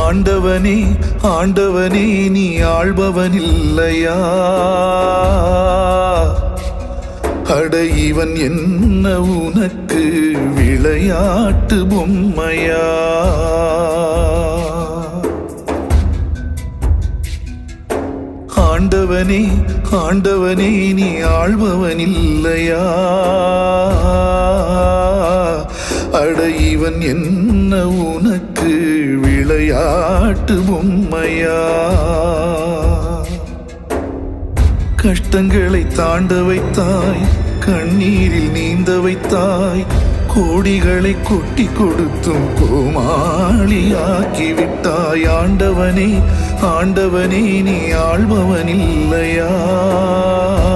ஆண்டவனே ஆண்டவனே நீ ஆள்பவனில்லையா? அட இவன் என்ன உனக்கு விளையாட்டு பொம்மையா? ஆண்டவனே ஆண்டவனே நீ ஆள்பவனில்லையா? அட இவன் என்ன உனக்கு விளையாட்டு பொம்மையா? கஷ்டங்களை தாண்ட வைத்தாய், கண்ணீரில் நீந்த வைத்தாய், கோடிகளை கொட்டி கொடுத்தும் கோமாளியாக்கிவிட்டாய். ஆண்டவனே ஆண்டவனே நீ ஆள்பவனில்லையா?